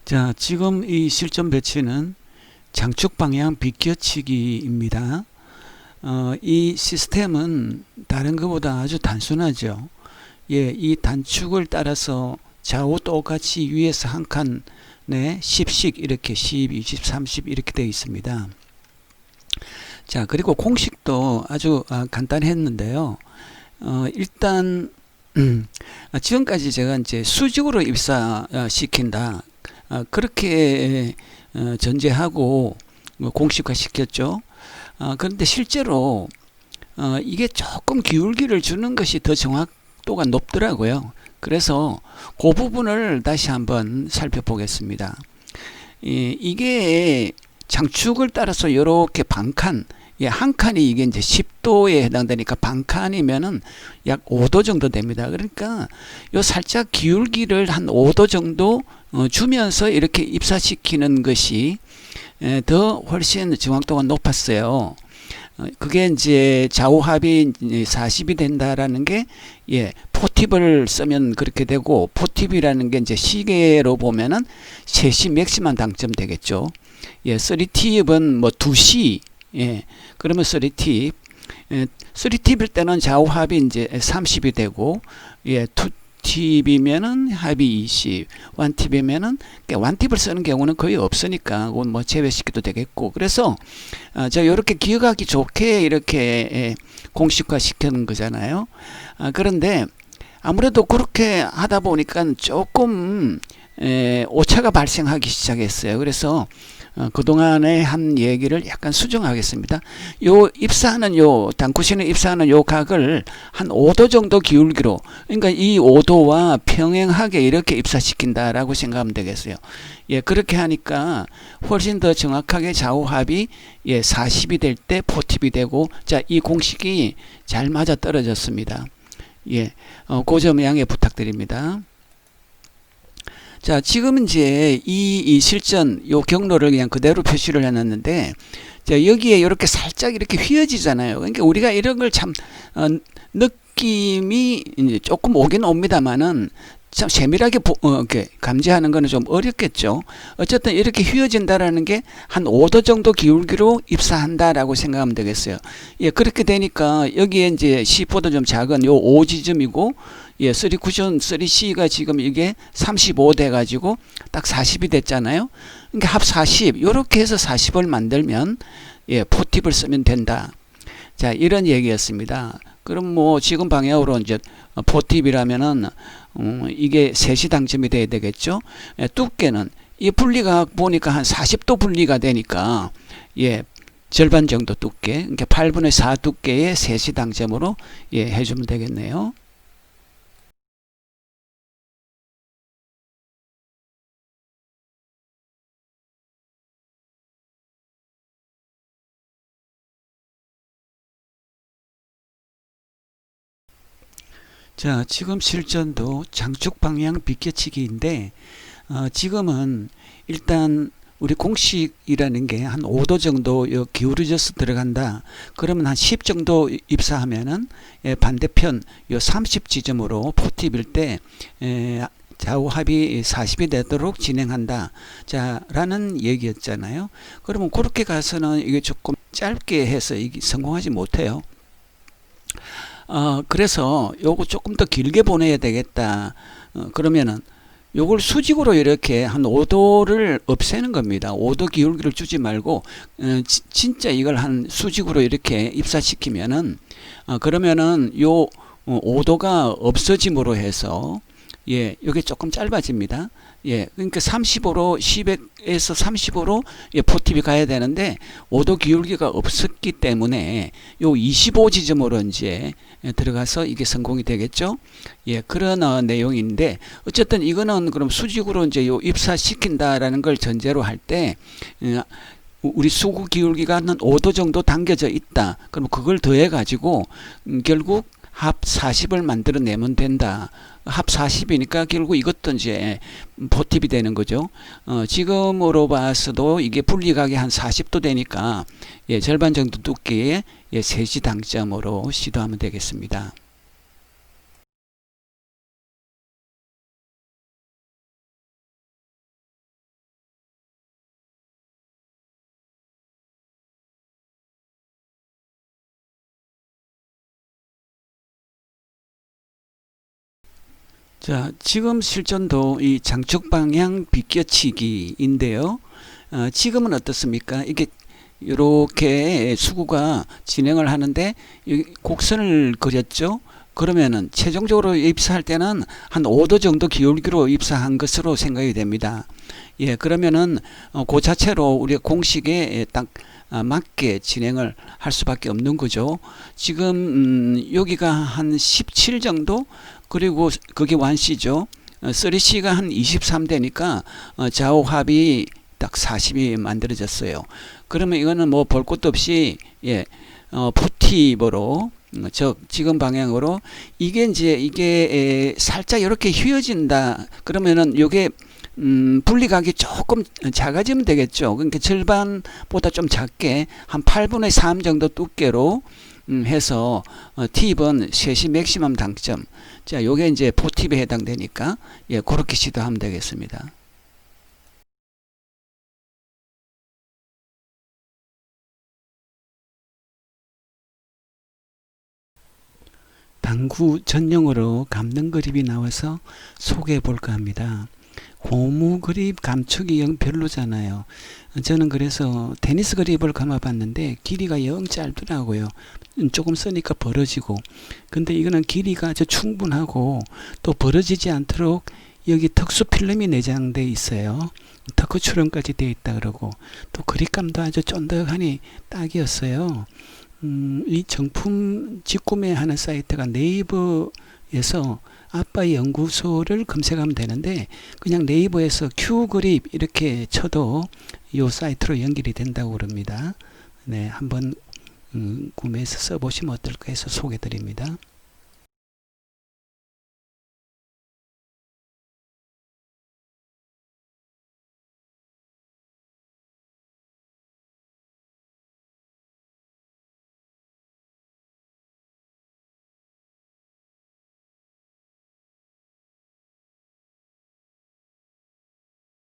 자, 지금 이 실전 배치는 장축 방향 비껴치기입니다. 이 시스템은 다른 것보다 아주 단순하죠. 예, 이 단축을 따라서 좌우 똑같이 위에서 한 칸에 10씩 이렇게 10, 20, 30 이렇게 되어 있습니다. 자, 그리고 공식도 아주 간단했는데요. 일단 지금까지 제가 이제 수직으로 입사시킨다. 그렇게 전제하고 공식화 시켰죠. 그런데 실제로 이게 조금 기울기를 주는 것이 더 정확도가 높더라고요. 그래서 그 부분을 다시 한번 살펴보겠습니다. 이게 장축을 따라서 이렇게 반칸, 한 칸이 이게 이제 10도에 해당되니까 반칸이면은 약 5도 정도 됩니다. 그러니까 요 살짝 기울기를 한 5도 정도 주면서 이렇게 입사시키는 것이 더 훨씬 정확도가 높았어요. 그게 이제 좌우 합이 40이 된다라는 게 포팁을 쓰면 그렇게 되고, 포팁이라는 게 이제 시계로 보면은 3시 맥시만 당점 되겠죠. 3팁은 뭐 2시, 그러면 3팁. 3팁일 때는 좌우 합이 이제 30이 되고, 2팁이면은 합이 20, 1팁이면은, 1팁을 쓰는 경우는 거의 없으니까, 그건 뭐 제외시켜도 되겠고, 그래서, 제가 이렇게 기억하기 좋게 이렇게 공식화 시키는 거잖아요. 그런데, 아무래도 그렇게 하다 보니까 조금, 오차가 발생하기 시작했어요. 그래서, 그동안에 한 얘기를 약간 수정하겠습니다. 요 입사하는 단쿠션에 입사하는 요 각을 한 5도 정도 기울기로, 그러니까 이 5도와 평행하게 이렇게 입사시킨다라고 생각하면 되겠어요. 그렇게 하니까 훨씬 더 정확하게 좌우 합이 40이 될 때 포팁이 되고, 자, 이 공식이 잘 맞아 떨어졌습니다. 그 점 양해 부탁드립니다. 자, 지금 이제 이 실전 요 경로를 그냥 그대로 표시를 해놨는데, 자, 여기에 이렇게 살짝 이렇게 휘어지잖아요. 그러니까 우리가 이런 걸 참 느낌이 이제 조금 오긴 옵니다만은 참 세밀하게 이렇게 감지하는 거는 좀 어렵겠죠. 어쨌든 이렇게 휘어진다라는 게 한 5도 정도 기울기로 입사한다라고 생각하면 되겠어요. 그렇게 되니까 여기에 이제 C4도 좀 작은 요 5지점이고, 3쿠션 3C가 지금 이게 35 돼가지고 딱 40이 됐잖아요. 그러니까 합 40, 요렇게 해서 40을 만들면 포팁을 쓰면 된다. 자, 이런 얘기였습니다. 그럼 뭐 지금 방향으로 이제 포팁이라면은 이게 3시 당점이 돼야 되겠죠. 두께는 이 분리가 보니까 한 40도 분리가 되니까 절반 정도 두께, 그러니까 8분의 4 두께의 3시 당점으로 해주면 되겠네요. 자, 지금 실전도 장축 방향 비껴치기인데, 지금은 일단 우리 공식이라는 게 한 5도 정도 기울어져서 들어간다. 그러면 한 10 정도 입사하면은 반대편 30 지점으로 포팁일 때 좌우 합이 40이 되도록 진행한다. 자, 라는 얘기였잖아요. 그러면 그렇게 가서는 이게 조금 짧게 해서 이게 성공하지 못해요. 그래서 요거 조금 더 길게 보내야 되겠다. 그러면은 요걸 수직으로 이렇게 한 5도를 없애는 겁니다. 5도 기울기를 주지 말고 진짜 이걸 한 수직으로 이렇게 입사시키면은 그러면은 요 5도가 없어짐으로 해서 이게 조금 짧아집니다. 그러니까 35로 10에서 35로 포팁이 가야 되는데 5도 기울기가 없었기 때문에 요 25 지점으로 이제 들어가서 이게 성공이 되겠죠. 그런 내용인데, 어쨌든 이거는 그럼 수직으로 이제 요 입사시킨다라는 걸 전제로 할 때 우리 수구 기울기가 한 5도 정도 당겨져 있다. 그럼 그걸 더해 가지고 결국 합 40을 만들어내면 된다. 합 40이니까 결국 이것도 이제 포팁이 되는 거죠. 지금으로 봐서도 이게 분리각이 한 40도 되니까 절반 정도 두께의 3시 당점으로 시도하면 되겠습니다. 자, 지금 실전도 이 장축 방향 비껴치기인데요. 지금은 어떻습니까? 이게 이렇게 수구가 진행을 하는데 곡선을 그렸죠. 그러면은 최종적으로 입사할 때는 한 5도 정도 기울기로 입사한 것으로 생각이 됩니다. 예, 그러면은 그 자체로 우리가 공식에 딱 맞게 진행을 할 수밖에 없는 거죠. 지금 여기가 한 17 정도, 그리고 그게 1C죠. 3C가 한 23되니까 좌우 합이 딱 40이 만들어졌어요. 그러면 이거는 뭐 볼 것도 없이 예, 포티브로 지금 방향으로 이게 살짝 이렇게 휘어진다. 그러면은 요게 분리각이 조금 작아지면 되겠죠. 그러니까 절반보다 좀 작게 한 8분의 3 정도 두께로 해서 팁은 셋이 맥시멈 당점. 자, 요게 이제 포팁에 해당되니까 예, 그렇게 시도하면 되겠습니다. 당구 전용으로 감는 그립이 나와서 소개해 볼까 합니다. 고무 그립 감촉이 영 별로잖아요. 저는 그래서 테니스 그립을 감아봤는데 길이가 영 짧더라고요. 조금 쓰니까 벌어지고. 근데 이거는 길이가 아주 충분하고 또 벌어지지 않도록 여기 특수 필름이 내장돼 있어요. 터크처럼까지 되어 있다 그러고, 또 그립감도 아주 쫀득하니 딱이었어요. 이 정품 직구매하는 사이트가 네이버에서 아빠의 연구소를 검색하면 되는데, 그냥 네이버에서 큐그립 이렇게 쳐도 이 사이트로 연결이 된다고 그럽니다. 네, 한번 구매해서 써보시면 어떨까 해서 소개드립니다.